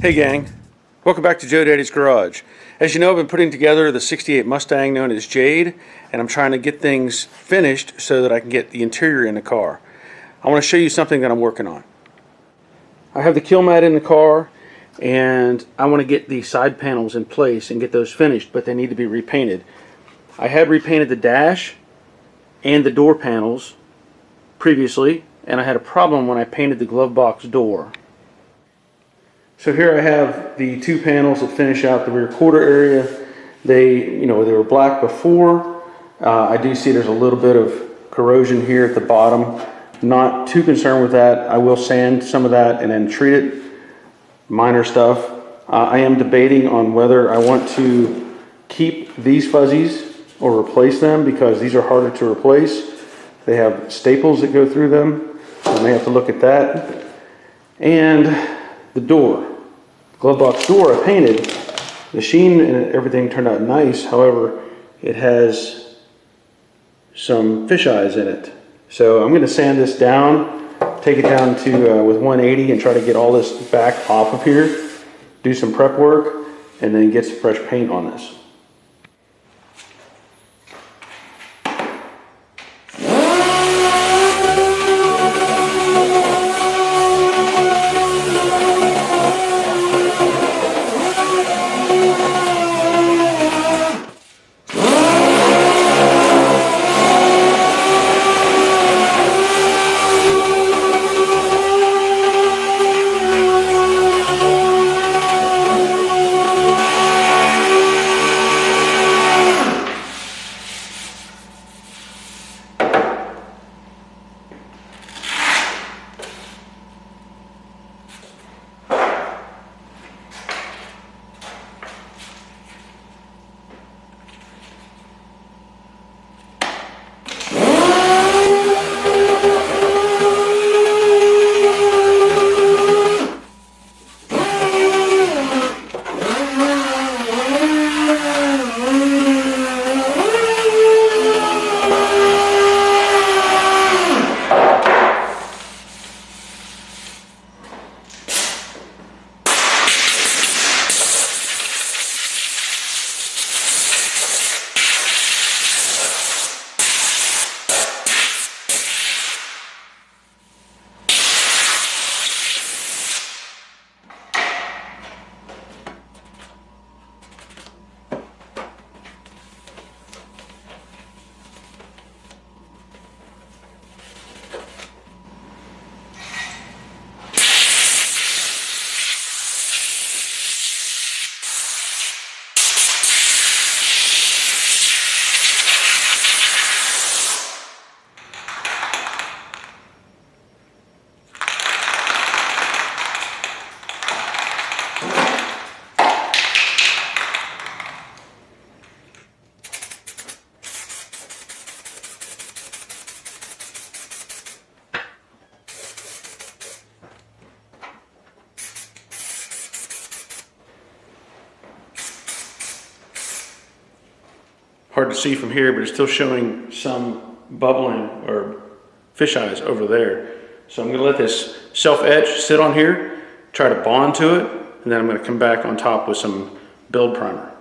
Hey gang, welcome back to Jade's Garage. As you know, I've been putting together the 68 Mustang known as Jade, and I'm trying to get things finished so that I can get the interior in the car. I want to show you something that I'm working on. I have the kill mat in the car, and I want to get the side panels in place and get those finished, but they need to be repainted. I had repainted the dash and the door panels previously, and I had a problem when I painted the glove box door. So here I have the two panels that finish out the rear quarter area. They were black before. I do see there's a little bit of corrosion here at the bottom. Not too concerned with that. I will sand some of that and then treat it. Minor stuff. I am debating on whether I want to keep these fuzzies or replace them, because these are harder to replace. They have staples that go through them. I may have to look at that. And the door, glove box door, I painted. The sheen and everything turned out nice. However, it has some fisheyes in it. So I'm going to sand this down, take it down to with 180 and try to get all this back off of here, do some prep work, and then get some fresh paint on this. Hard to see from here, but it's still showing some bubbling or fisheyes over there. So I'm going to let this self-etch sit on here, try to bond to it, and then I'm going to come back on top with some build primer.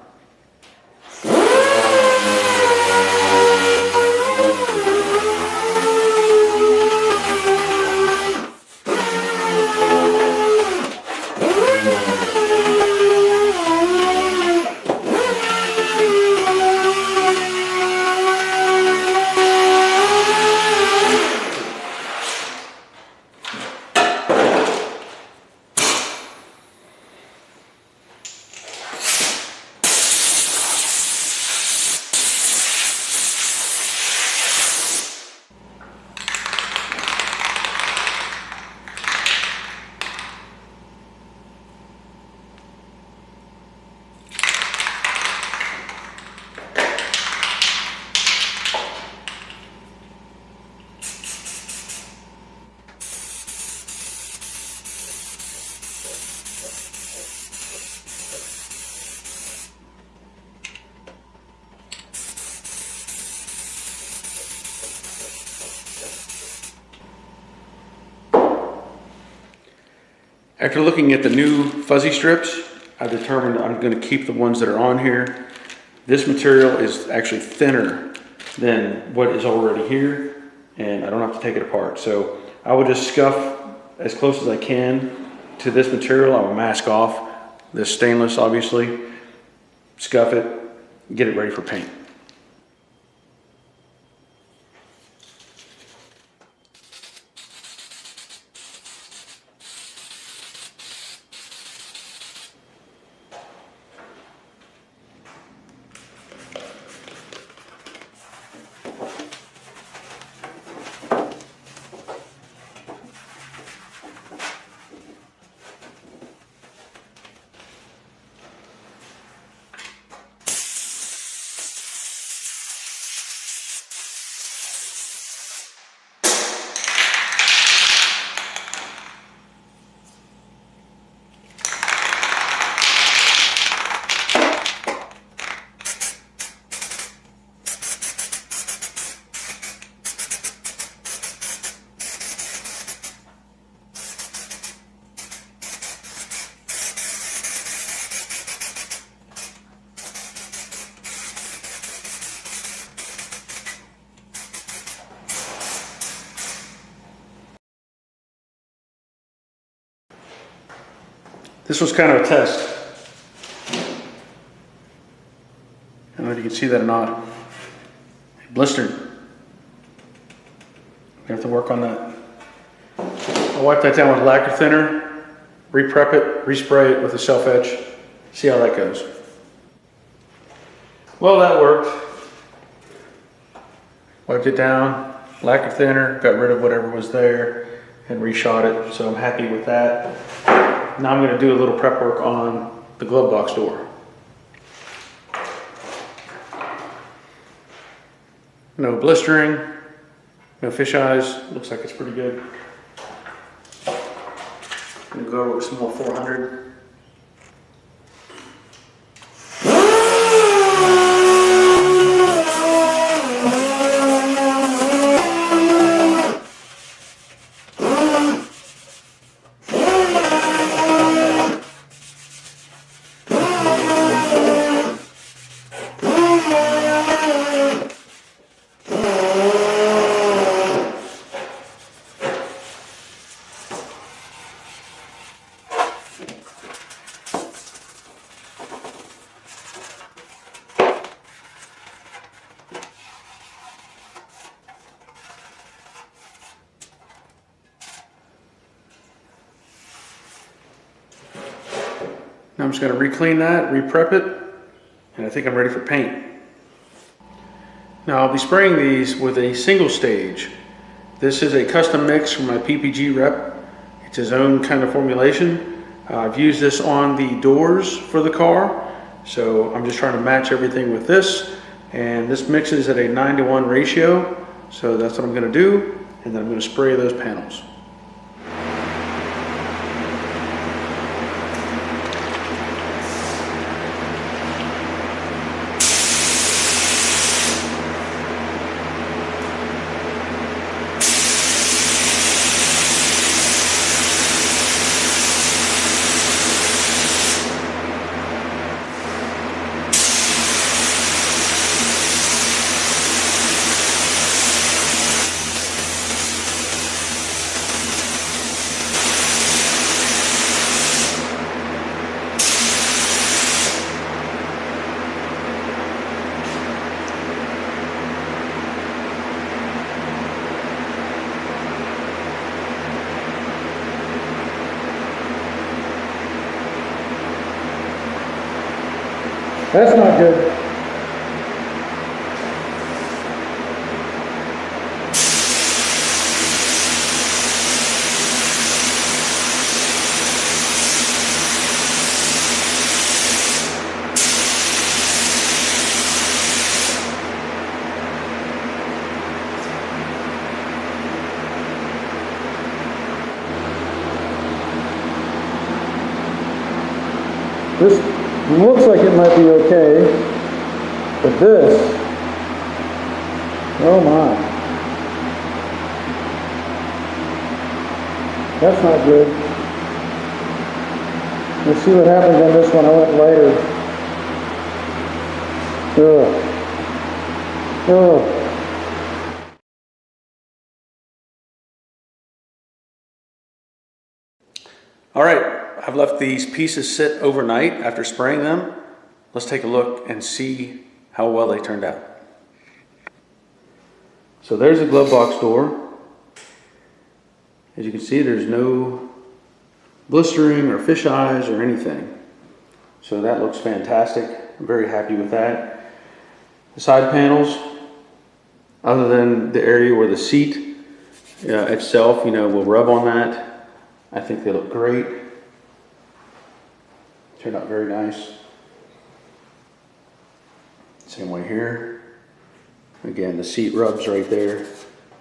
After looking at the new fuzzy strips, I determined I'm going to keep the ones that are on here. This material is actually thinner than what is already here, and I don't have to take it apart. So I will just scuff as close as I can to this material. I will mask off this stainless, obviously, scuff it, get it ready for paint. This was kind of a test. I don't know if you can see that or not. It blistered. We have to work on that. I'll wipe that down with lacquer thinner, re-prep it, respray it with a self-etch, see how that goes. Well, that worked. Wiped it down, lacquer thinner, got rid of whatever was there, and reshot it, so I'm happy with that. Now I'm going to do a little prep work on the glove box door. No blistering, no fisheyes, looks like it's pretty good. I'm going to go over with some more 400. Now I'm just going to re-clean that, re-prep it, and I think I'm ready for paint. Now I'll be spraying these with a single stage. This is a custom mix from my PPG rep. It's his own kind of formulation. I've used this on the doors for the car, so I'm just trying to match everything with this. And this mixes at a 9:1 ratio, so that's what I'm going to do, and then I'm going to spray those panels. That's not good. This looks like it might be okay, but this, oh my, that's not good. We'll see what happens on this one. I went lighter. All right, I've left these pieces sit overnight after spraying them. Let's take a look and see how well they turned out. So there's the glove box door. As you can see, there's no blistering or fisheyes or anything. So that looks fantastic. I'm very happy with that. The side panels, other than the area where the seat itself, will rub on that, I think they look great. Turned out very nice. Same way here. Again, the seat rubs right there.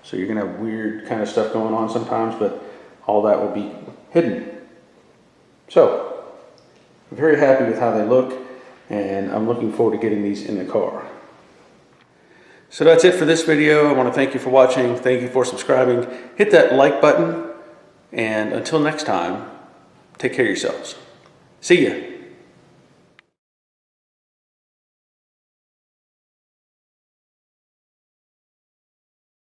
So you're gonna have weird kind of stuff going on sometimes, but all that will be hidden. So, I'm very happy with how they look, and I'm looking forward to getting these in the car. So that's it for this video. I want to thank you for watching. Thank you for subscribing. Hit that like button, and until next time, take care of yourselves. See ya.